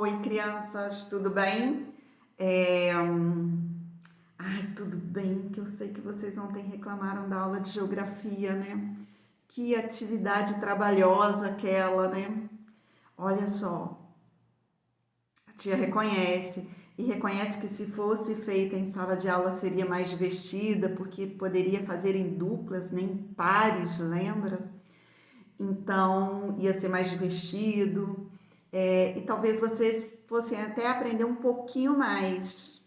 Oi, crianças, tudo bem? É, Ai, tudo bem, que eu sei que vocês ontem reclamaram da aula de geografia, né? Que atividade trabalhosa aquela, né? Olha só, a tia reconhece e reconhece que se fosse feita em sala de aula seria mais divertida, porque poderia fazer em duplas, nem em pares, lembra? Então ia ser mais divertido. E talvez vocês fossem até aprender um pouquinho mais,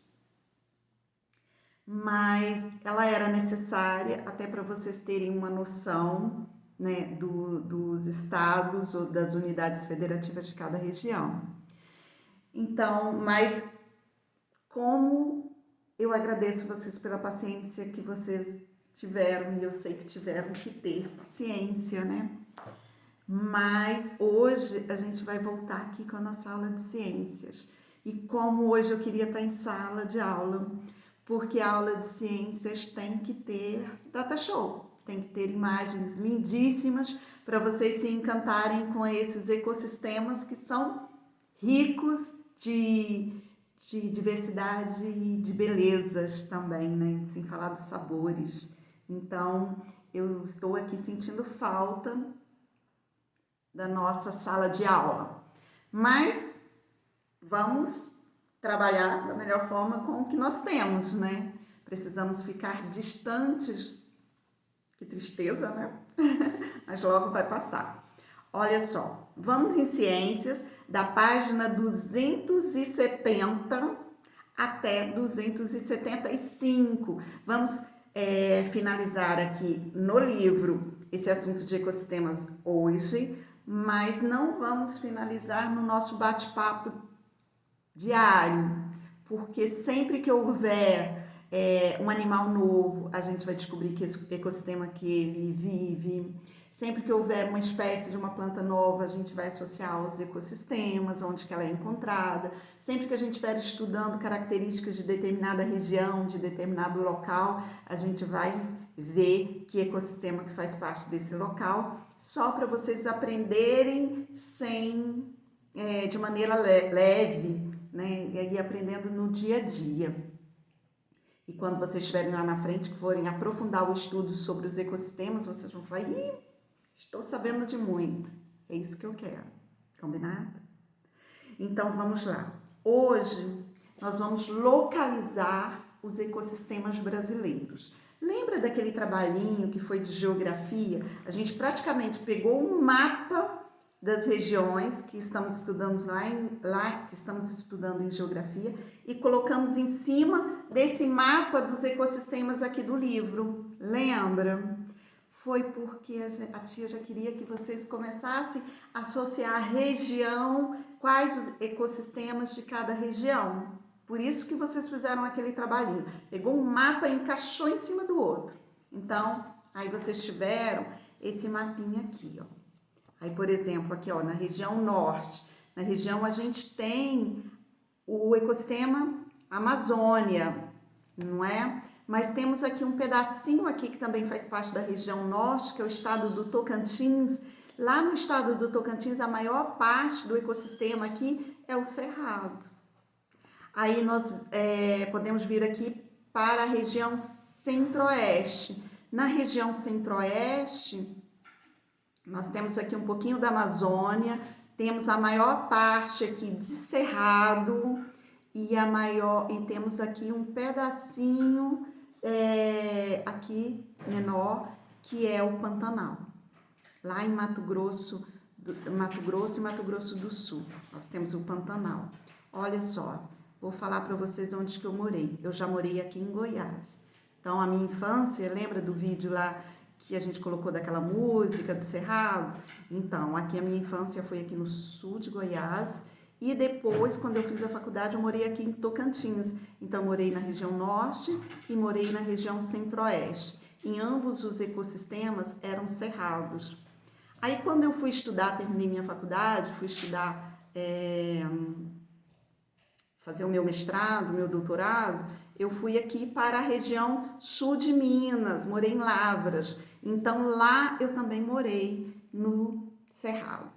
mas ela era necessária até para vocês terem uma noção, né, dos estados ou das unidades federativas de cada região. Então, mas como eu agradeço vocês pela paciência que vocês tiveram, e eu sei que tiveram que ter paciência, né? Mas hoje a gente vai voltar aqui com a nossa aula de ciências. E como hoje eu queria estar em sala de aula, porque a aula de ciências tem que ter data show, tem que ter imagens lindíssimas para vocês se encantarem com esses ecossistemas que são ricos de diversidade e de belezas também, né? Sem falar dos sabores. Então, eu estou aqui sentindo falta da nossa sala de aula. Mas vamos trabalhar da melhor forma com o que nós temos, né? Precisamos ficar distantes. Que tristeza, né? Mas logo vai passar. Olha só, vamos em ciências da página 270 até 275. Vamos finalizar aqui no livro esse assunto de ecossistemas hoje, mas não vamos finalizar no nosso bate-papo diário, porque sempre que houver um animal novo, a gente vai descobrir que esse ecossistema que ele vive. Sempre que houver uma espécie de uma planta nova, a gente vai associar aos ecossistemas, onde que ela é encontrada. Sempre que a gente estiver estudando características de determinada região, de determinado local, a gente vai ver que ecossistema que faz parte desse local, só para vocês aprenderem de maneira leve, né? E aí aprendendo no dia a dia. E quando vocês estiverem lá na frente, que forem aprofundar o estudo sobre os ecossistemas, vocês vão falar, estou sabendo de muito. É isso que eu quero. Combinado? Então, vamos lá. Hoje, nós vamos localizar os ecossistemas brasileiros. Lembra daquele trabalhinho que foi de geografia? A gente praticamente pegou um mapa das regiões que estamos estudando que estamos estudando em geografia e colocamos em cima desse mapa dos ecossistemas aqui do livro. Lembra? Foi porque a tia já queria que vocês começassem a associar a região, quais os ecossistemas de cada região. Por isso que vocês fizeram aquele trabalhinho. Pegou um mapa e encaixou em cima do outro. Então, aí vocês tiveram esse mapinha aqui, ó. Aí, por exemplo, aqui, ó, na região norte, na região a gente tem o ecossistema Amazônia, não é? Mas temos aqui um pedacinho aqui que também faz parte da região norte, que é o estado do Tocantins. Lá no estado do Tocantins, a maior parte do ecossistema aqui é o cerrado. Aí nós podemos vir aqui para a região centro-oeste. Na região centro-oeste, nós temos aqui um pouquinho da Amazônia, temos a maior parte aqui de cerrado e temos aqui um pedacinho aqui menor, que é o Pantanal. Lá em Mato Grosso e Mato Grosso do Sul, nós temos o Pantanal. Olha só, vou falar para vocês onde que eu morei. Eu já morei aqui em Goiás. Então, a minha infância, lembra do vídeo lá que a gente colocou daquela música do Cerrado? Então, aqui a minha infância foi aqui no sul de Goiás e depois, quando eu fiz a faculdade, eu morei aqui em Tocantins. Então, eu morei na região norte e morei na região centro-oeste. Em ambos os ecossistemas eram cerrados. Aí, quando eu fui estudar, terminei minha faculdade, fui estudar, fazer o meu mestrado, meu doutorado, eu fui aqui para a região sul de Minas, morei em Lavras. Então, lá eu também morei no Cerrado.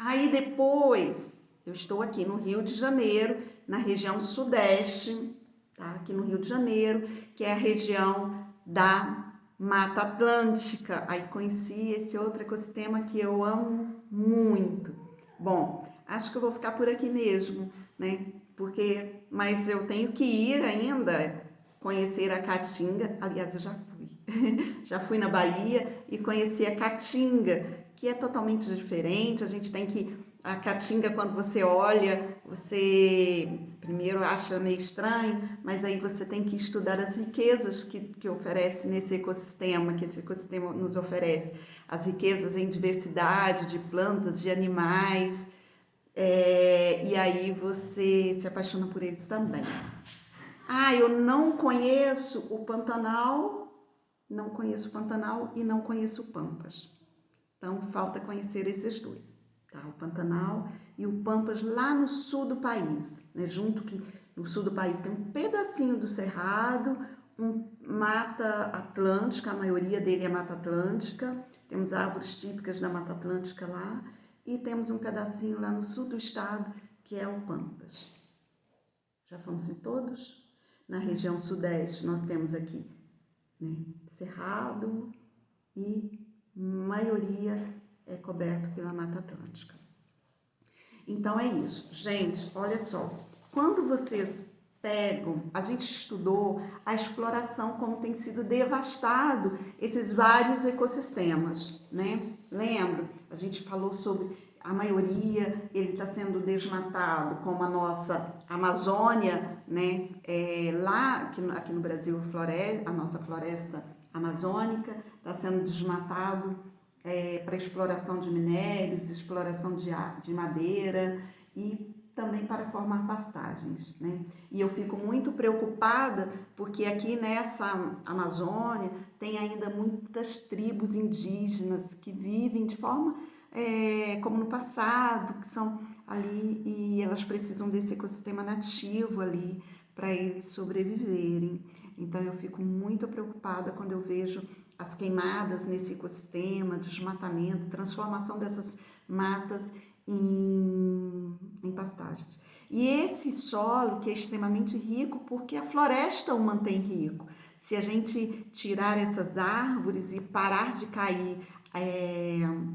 Aí depois, eu estou aqui no Rio de Janeiro, na região sudeste, tá? Aqui no Rio de Janeiro, que é a região da Mata Atlântica. Aí conheci esse outro ecossistema que eu amo muito. Bom, acho que eu vou ficar por aqui mesmo, né? Mas eu tenho que ir ainda conhecer a Caatinga. Aliás, eu já fui. Já fui na Bahia e conheci a Caatinga, que é totalmente diferente. A Caatinga, quando você olha, você primeiro acha meio estranho, mas aí você tem que estudar as riquezas que oferece nesse ecossistema, que esse ecossistema nos oferece. As riquezas em diversidade de plantas, de animais, e aí você se apaixona por ele também. Eu não conheço o Pantanal, e não conheço o Pampas. Então, falta conhecer esses dois, tá? O Pantanal e o Pampas lá no sul do país, né? No sul do país tem um pedacinho do Cerrado, Mata Atlântica, a maioria dele é Mata Atlântica, temos árvores típicas da Mata Atlântica lá, e temos um pedacinho lá no sul do estado, que é o Pampas. Já fomos em todos? Na região sudeste nós temos aqui, né, Cerrado e maioria é coberto pela Mata Atlântica. Então é isso, gente, olha só, quando vocês a gente estudou a exploração, como tem sido devastado esses vários ecossistemas, né? Lembra? A gente falou sobre a maioria, ele está sendo desmatado, como a nossa Amazônia, né? Lá, aqui no Brasil, a nossa floresta amazônica está sendo desmatado para exploração de minérios, exploração de madeira e também para formar pastagens, né? E eu fico muito preocupada porque aqui nessa Amazônia tem ainda muitas tribos indígenas que vivem de forma como no passado, que são ali e elas precisam desse ecossistema nativo ali para eles sobreviverem. Então eu fico muito preocupada quando eu vejo as queimadas nesse ecossistema, desmatamento, transformação dessas matas em pastagens. E esse solo que é extremamente rico porque a floresta o mantém rico. Se a gente tirar essas árvores e parar de cair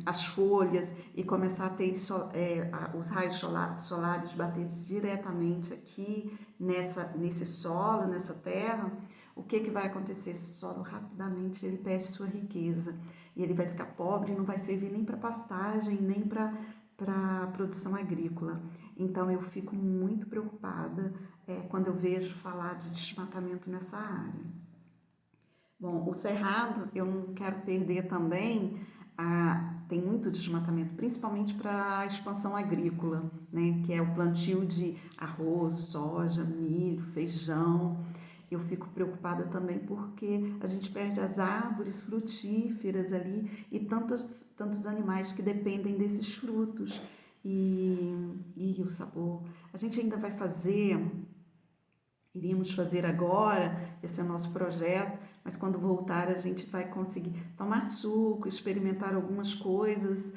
as folhas e começar a ter os raios solares bater diretamente aqui nesse solo, nessa terra, o que vai acontecer? Esse solo rapidamente ele perde sua riqueza e ele vai ficar pobre e não vai servir nem para pastagem, nem para produção agrícola. Então eu fico muito preocupada quando eu vejo falar de desmatamento nessa área. Bom, o Cerrado eu não quero perder também, tem muito desmatamento, principalmente para a expansão agrícola, né? Que é o plantio de arroz, soja, milho, feijão. Eu fico preocupada também porque a gente perde as árvores frutíferas ali e tantos animais que dependem desses frutos e o sabor. A gente ainda iríamos fazer agora, esse é o nosso projeto, mas quando voltar a gente vai conseguir tomar suco, experimentar algumas coisas,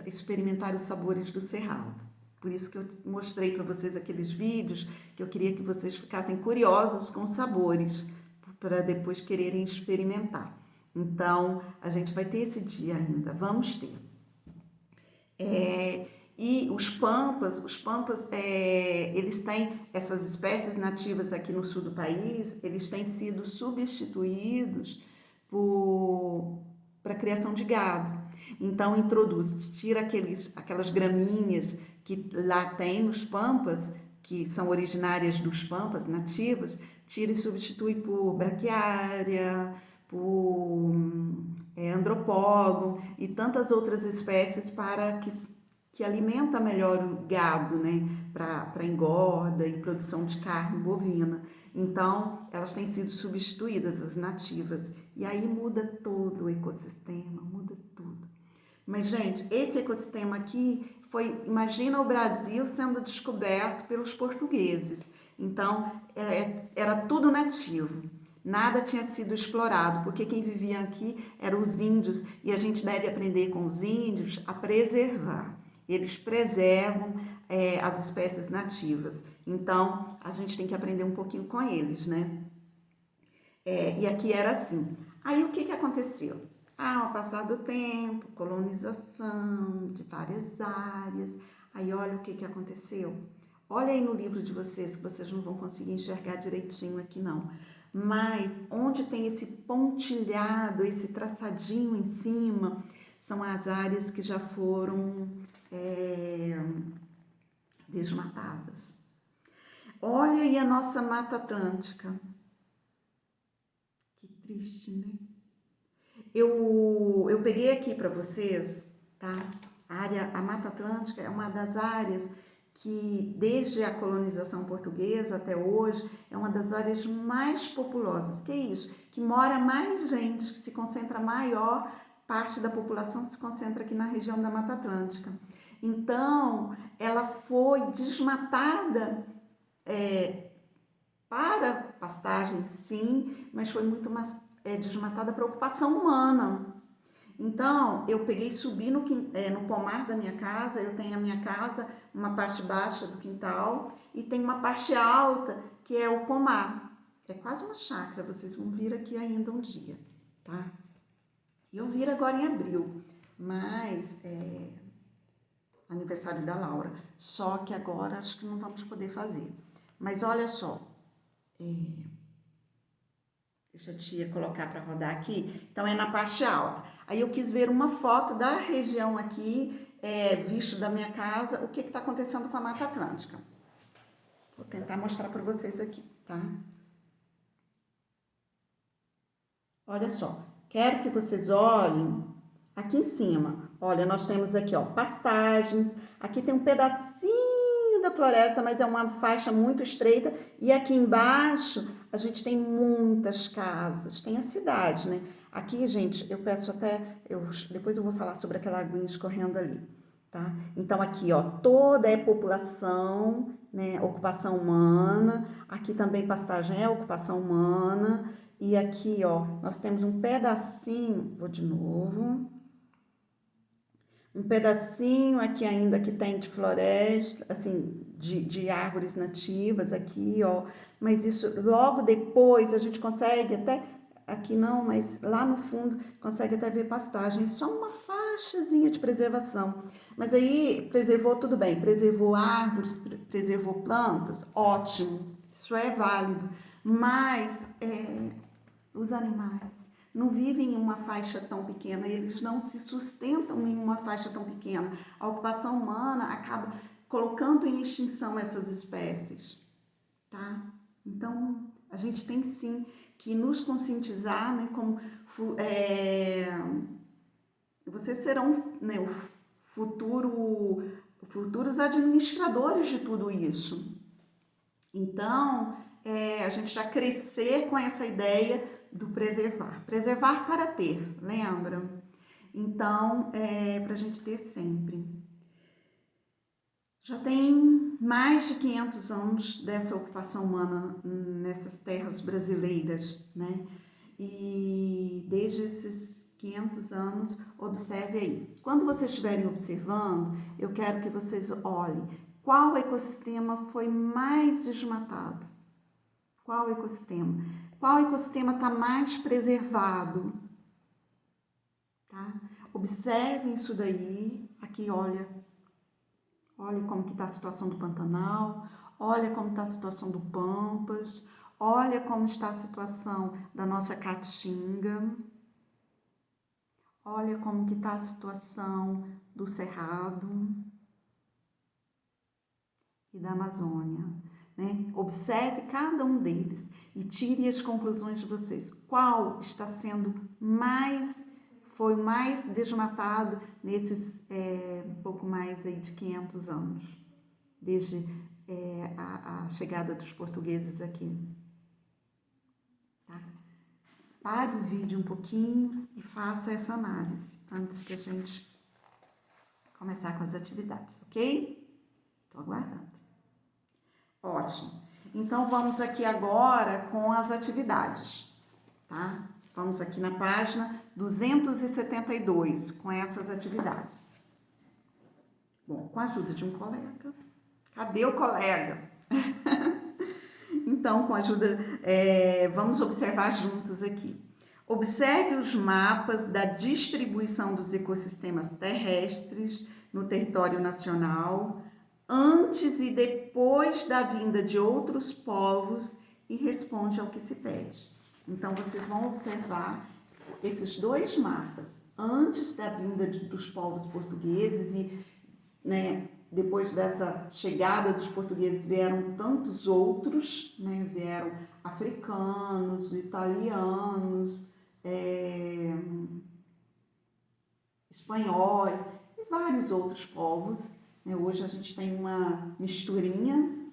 experimentar os sabores do Cerrado. Por isso que eu mostrei para vocês aqueles vídeos, que eu queria que vocês ficassem curiosos com os sabores, para depois quererem experimentar. Então, a gente vai ter esse dia ainda, vamos ter. E os pampas, eles têm essas espécies nativas aqui no sul do país, eles têm sido substituídos para a criação de gado. Então, tira aquelas gramíneas que lá tem nos pampas, que são originárias dos pampas nativas, tira e substitui por braquiária, por andropógon e tantas outras espécies para que alimenta melhor o gado, né, para engorda e produção de carne bovina. Então, elas têm sido substituídas, as nativas, e aí muda todo o ecossistema, muda tudo. Mas, gente, esse ecossistema aqui imagina o Brasil sendo descoberto pelos portugueses. Então, era tudo nativo. Nada tinha sido explorado, porque quem vivia aqui eram os índios e a gente deve aprender com os índios a preservar. Eles preservam as espécies nativas. Então, a gente tem que aprender um pouquinho com eles, né? E aqui era assim. Aí, o que aconteceu? Ao passar do tempo, colonização de várias áreas. Aí, olha o que aconteceu. Olha aí no livro de vocês, que vocês não vão conseguir enxergar direitinho aqui, não. Mas, onde tem esse pontilhado, esse traçadinho em cima, são as áreas que já foram desmatadas. Olha aí a nossa Mata Atlântica. Que triste, né? Eu peguei aqui para vocês, tá? A Mata Atlântica é uma das áreas que, desde a colonização portuguesa até hoje, é uma das áreas mais populosas. Que é isso? Que mora mais gente, que se concentra maior parte da população se concentra aqui na região da Mata Atlântica. Então, ela foi desmatada para pastagem, sim, mas foi muito mais desmatada para ocupação humana. Então, eu peguei e subi no pomar da minha casa. Eu tenho a minha casa, uma parte baixa do quintal, e tem uma parte alta, que é o pomar. É quase uma chácara, vocês vão vir aqui ainda um dia, tá? Eu vir agora em abril, mas aniversário da Laura. Só que agora acho que não vamos poder fazer. Mas olha só, deixa a tia colocar para rodar aqui. Então, é na parte alta. Aí eu quis ver uma foto da região aqui, visto da minha casa, o que está acontecendo com a Mata Atlântica. Vou tentar mostrar para vocês aqui, tá? Olha só, quero que vocês olhem aqui em cima. Olha, nós temos aqui, ó, pastagens. Aqui tem um pedacinho da floresta, mas é uma faixa muito estreita. E aqui embaixo a gente tem muitas casas. Tem a cidade, né? Aqui, gente, eu peço até... depois eu vou falar sobre aquela aguinha escorrendo ali, tá? Então, aqui, ó, toda é população, né? Ocupação humana. Aqui também pastagem é ocupação humana. E aqui, ó, nós temos um pedacinho, vou de novo, um pedacinho aqui ainda que tem de floresta, assim, de árvores nativas aqui, ó, mas isso logo depois a gente consegue até, aqui não, mas lá no fundo consegue até ver pastagem, só uma faixazinha de preservação. Mas aí preservou tudo bem, preservou árvores, preservou plantas, ótimo, isso é válido, mas os animais não vivem em uma faixa tão pequena, eles não se sustentam em uma faixa tão pequena. A ocupação humana acaba colocando em extinção essas espécies, tá? Então, a gente tem sim que nos conscientizar, né, como vocês serão, né, futuros administradores de tudo isso. Então, a gente já crescer com essa ideia do preservar. Preservar para ter, lembra? Então, para a gente ter sempre. Já tem mais de 500 anos dessa ocupação humana nessas terras brasileiras, né? E desde esses 500 anos, observe aí. Quando vocês estiverem observando, eu quero que vocês olhem qual ecossistema foi mais desmatado. Qual ecossistema? Qual ecossistema está mais preservado? Tá? Observem isso daí. Aqui, olha como que está a situação do Pantanal, olha como está a situação do Pampas, olha como está a situação da nossa Caatinga, olha como que está a situação do Cerrado e da Amazônia. Né? Observe cada um deles e tire as conclusões de vocês. Qual está sendo foi mais desmatado nesses pouco mais aí de 500 anos, desde a chegada dos portugueses aqui. Tá? Pare o vídeo um pouquinho e faça essa análise antes que a gente começar com as atividades, ok? Estou aguardando. Ótimo. Então, vamos aqui agora com as atividades. tá? Vamos aqui na página 272, com essas atividades. Bom, com a ajuda de um colega. Cadê o colega? Então, com a ajuda, vamos observar juntos aqui. Observe os mapas da distribuição dos ecossistemas terrestres no território nacional, antes e depois da vinda de outros povos, e responde ao que se pede. Então, vocês vão observar esses dois mapas, antes da vinda dos povos portugueses e, né, depois dessa chegada dos portugueses vieram tantos outros, né, vieram africanos, italianos, espanhóis e vários outros povos. Né? Hoje a gente tem uma misturinha,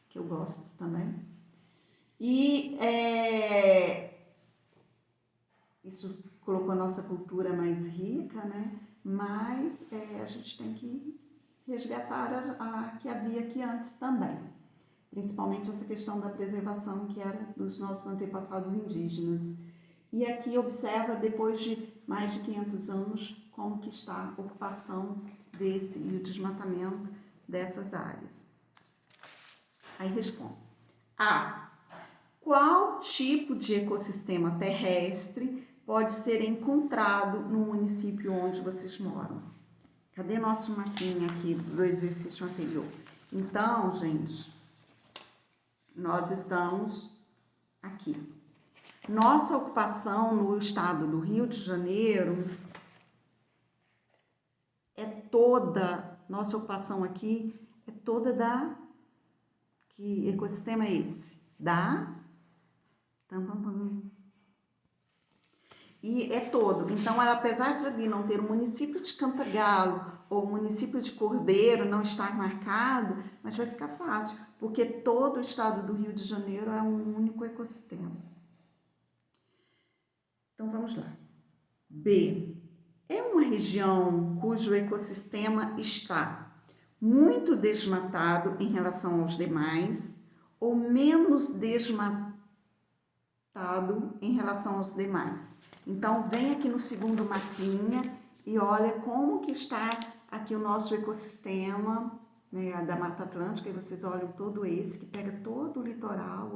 que eu gosto também. E isso colocou a nossa cultura mais rica, né? Mas a gente tem que resgatar a que havia aqui antes também. Principalmente essa questão da preservação que era dos nossos antepassados indígenas. E aqui observa, depois de mais de 500 anos, como que está a ocupação e o desmatamento dessas áreas. Aí responde. A. Qual tipo de ecossistema terrestre pode ser encontrado no município onde vocês moram? Cadê nosso mapinha aqui do exercício anterior? Então, gente, nós estamos aqui. Nossa ocupação no estado do Rio de Janeiro nossa ocupação aqui é toda que ecossistema é esse? E é todo. Então, apesar de ali não ter o município de Cantagalo ou o município de Cordeiro não estar marcado, mas vai ficar fácil, porque todo o estado do Rio de Janeiro é um único ecossistema. Então, vamos lá. B. É uma região cujo ecossistema está muito desmatado em relação aos demais ou menos desmatado em relação aos demais. Então, vem aqui no segundo mapinha e olha como que está aqui o nosso ecossistema, né, da Mata Atlântica, e vocês olham todo esse, que pega todo o litoral,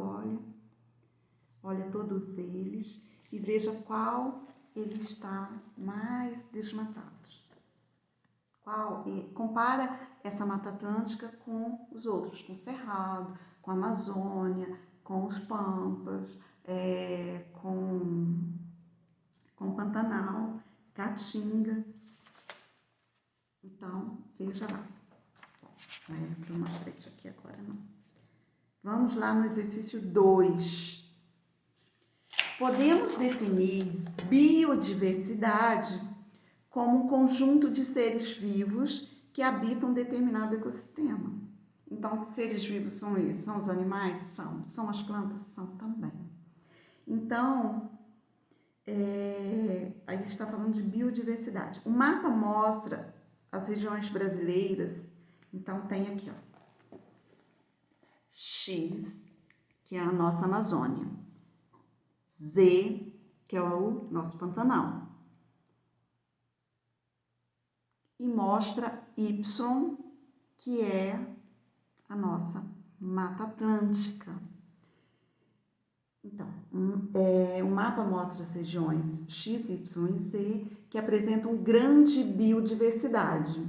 olha todos eles, e veja qual ele está mais desmatado. Compara essa Mata Atlântica com os outros, com o Cerrado, com a Amazônia, com os Pampas, com Pantanal, Caatinga. Então, veja lá. Não é para eu mostrar isso aqui agora, não. Vamos lá no exercício 2. Podemos definir biodiversidade como um conjunto de seres vivos que habitam determinado ecossistema. Então, que seres vivos são esses? São os animais? São as plantas? São também. Então, aí está falando de biodiversidade. O mapa mostra as regiões brasileiras. Então, tem aqui, ó, X, que é a nossa Amazônia. Z, que é o nosso Pantanal. E mostra Y, que é a nossa Mata Atlântica. Então, o mapa mostra as regiões X, Y e Z que apresentam grande biodiversidade.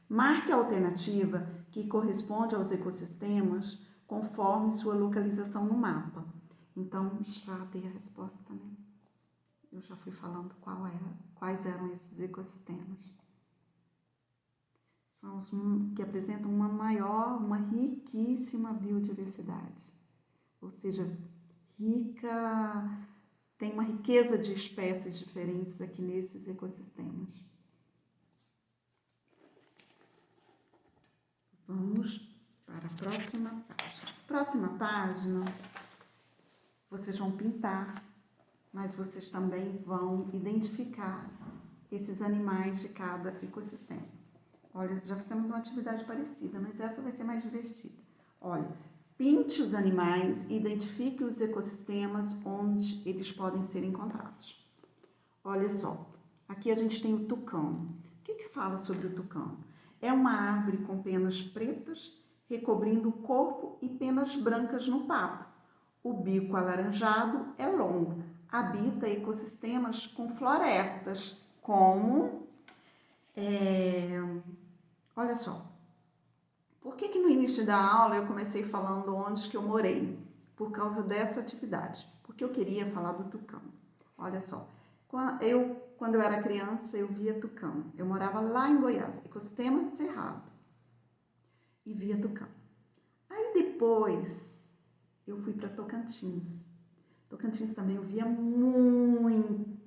Marque a alternativa que corresponde aos ecossistemas conforme sua localização no mapa. Então, já dei a resposta também. Eu já fui falando quais eram esses ecossistemas. São os que apresentam uma riquíssima biodiversidade. Ou seja, tem uma riqueza de espécies diferentes aqui nesses ecossistemas. Vamos para a próxima página. Próxima página, vocês vão pintar, mas vocês também vão identificar esses animais de cada ecossistema. Olha, já fizemos uma atividade parecida, mas essa vai ser mais divertida. Olha, Pinte os animais e identifique os ecossistemas onde eles podem ser encontrados. Olha só, aqui a gente tem o tucano. O que fala sobre o tucano? É uma árvore com penas pretas, recobrindo o corpo e penas brancas no papo. O bico alaranjado é longo. Habita ecossistemas com florestas, como... olha só. Por que no início da aula eu comecei falando onde que eu morei? Por causa dessa atividade. Porque eu queria falar do tucano. Olha só. Quando eu era criança, eu via tucano. Eu morava lá em Goiás, ecossistema cerrado. E via tucano. Aí depois eu fui para Tocantins. Tocantins também eu via muito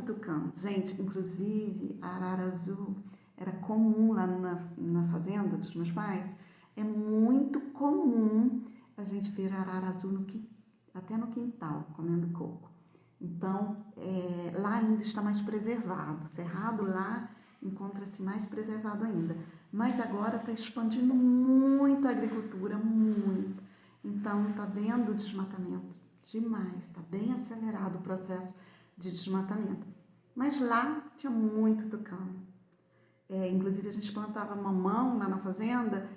tucano. Gente, inclusive a arara azul era comum lá na fazenda dos meus pais. É muito comum a gente ver arara azul até no quintal, comendo coco. Então, lá ainda está mais preservado. Cerrado lá encontra-se mais preservado ainda. Mas agora está expandindo muito a agricultura, muito. Então, está vendo o desmatamento demais. Está bem acelerado o processo de desmatamento. Mas lá tinha muito tucano. Inclusive, a gente plantava mamão lá na fazenda.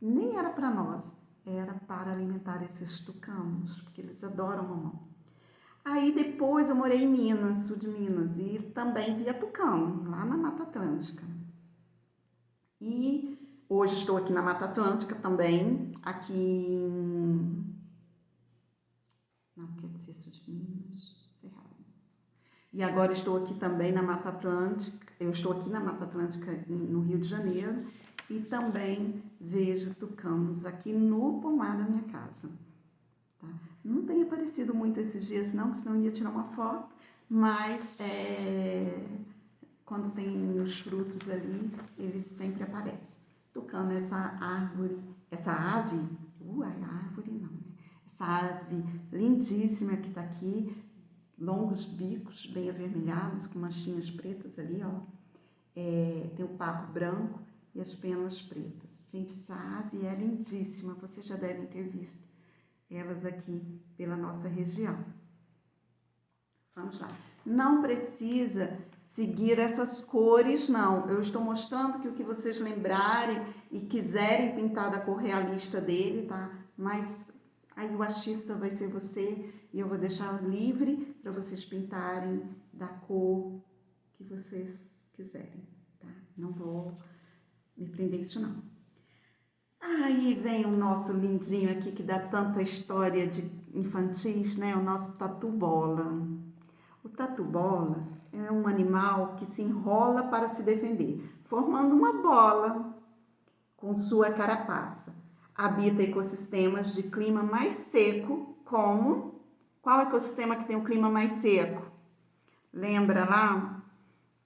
Nem era para nós, era para alimentar esses tucanos, porque eles adoram mamão. Aí depois eu morei em Minas, sul de Minas, e também via tucano, lá na Mata Atlântica. E hoje estou aqui na Mata Atlântica também, não, quer dizer sul de Minas, Cerrado. E agora estou aqui também na Mata Atlântica, eu estou aqui na Mata Atlântica no Rio de Janeiro, e também vejo tucanos aqui no pomar da minha casa. Tá? Não tem aparecido muito esses dias não, que senão eu ia tirar uma foto, mas quando tem os frutos ali, eles sempre aparecem. Tucano, essa árvore, essa ave, árvore não, né? Essa ave lindíssima que está aqui, longos bicos, bem avermelhados, com manchinhas pretas ali, ó. Tem o papo branco e as penas pretas. Gente, essa ave é lindíssima, vocês já devem ter visto elas aqui pela nossa região. Vamos lá. Não precisa seguir essas cores, não. Eu estou mostrando que o que vocês lembrarem e quiserem pintar da cor realista dele, tá? Mas aí o artista vai ser você e eu vou deixar livre para vocês pintarem da cor que vocês quiserem, tá? Não vou me prender isso, não. Aí vem o nosso lindinho aqui, que dá tanta história de infantis, né? O nosso tatu-bola. O tatu-bola é um animal que se enrola para se defender, formando uma bola com sua carapaça. Habita ecossistemas de clima mais seco, como... Qual ecossistema que tem o clima mais seco? Lembra lá?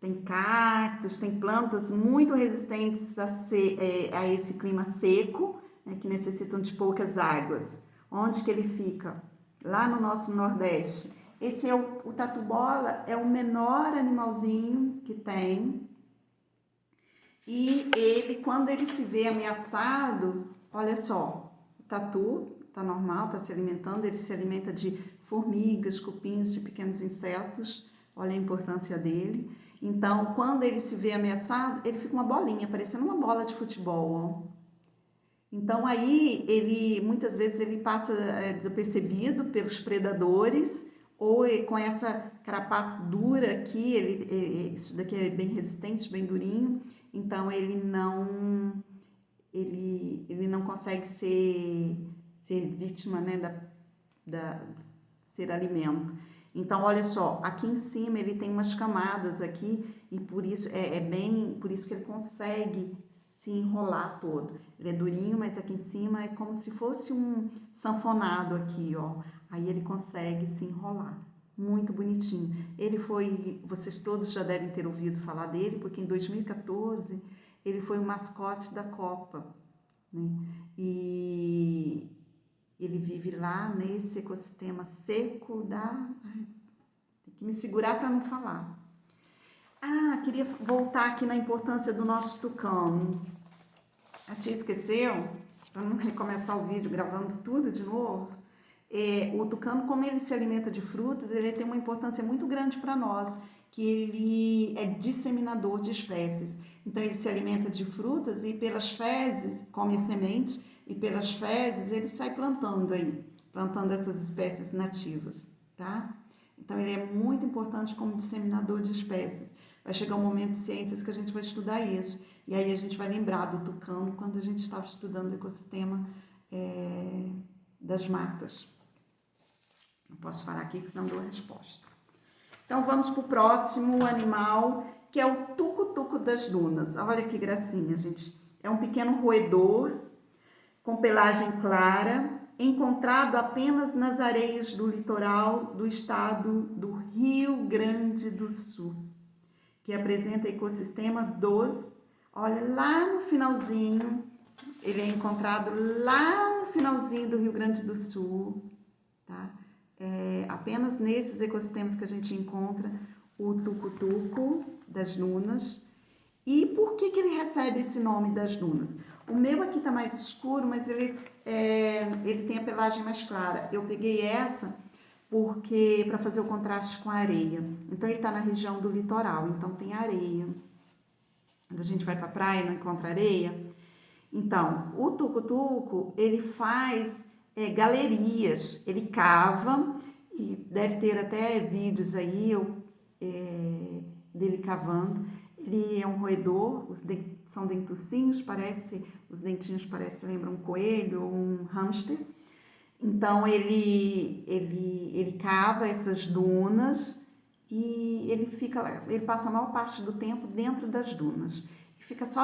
Tem cactos, tem plantas muito resistentes a esse clima seco, né, que necessitam de poucas águas. Onde que ele fica? Lá no nosso Nordeste. Esse é o tatu-bola, é o menor animalzinho que tem. E ele, quando ele se vê ameaçado, olha só, o tatu tá normal, tá se alimentando, ele se alimenta de formigas, cupins, de pequenos insetos. Olha a importância dele. Então, quando ele se vê ameaçado, ele fica uma bolinha, parecendo uma bola de futebol, ó. Então, aí, muitas vezes, ele passa desapercebido pelos predadores, ou com essa carapaça dura aqui, isso daqui é bem resistente, bem durinho, então ele não consegue ser vítima, né, ser alimento. Então, olha só, aqui em cima ele tem umas camadas aqui e por isso por isso que ele consegue se enrolar todo. Ele é durinho, mas aqui em cima é como se fosse um sanfonado aqui, ó. Aí ele consegue se enrolar. Muito bonitinho. Vocês todos já devem ter ouvido falar dele, porque em 2014 ele foi o mascote da Copa, né? E ele vive lá nesse ecossistema seco tem que me segurar para não falar. Queria voltar aqui na importância do nosso tucano. A tia esqueceu para não recomeçar o vídeo gravando tudo de novo, o tucano, como ele se alimenta de frutas, ele tem uma importância muito grande para nós, que ele é disseminador de espécies. Então, ele se alimenta de frutas e pelas fezes, come as sementes, e pelas fezes ele sai plantando essas espécies nativas, tá? Então, ele é muito importante como disseminador de espécies. Vai chegar um momento de ciências que a gente vai estudar isso. E aí a gente vai lembrar do tucano quando a gente estava estudando o ecossistema das matas. Não posso falar aqui, que senão dou a resposta. Então, vamos para o próximo animal, que é o tucutuco das dunas. Olha que gracinha, gente. É um pequeno roedor com pelagem clara, encontrado apenas nas areias do litoral do estado do Rio Grande do Sul, que apresenta ecossistema dos... Olha, lá no finalzinho, ele é encontrado lá no finalzinho do Rio Grande do Sul, tá? Apenas nesses ecossistemas que a gente encontra o tucutuco das dunas. E por que ele recebe esse nome das dunas? O meu aqui tá mais escuro, mas ele tem a pelagem mais clara. Eu peguei essa porque para fazer o contraste com a areia. Então ele está na região do litoral, então tem areia. Quando a gente vai para a praia e não encontra areia. Então, o tucutuco, ele faz galerias, ele cava, e deve ter até vídeos aí dele cavando. Ele é um roedor, são dentucinhos, os dentinhos lembram um coelho ou um hamster. Então, ele cava essas dunas e ele passa a maior parte do tempo dentro das dunas. E fica só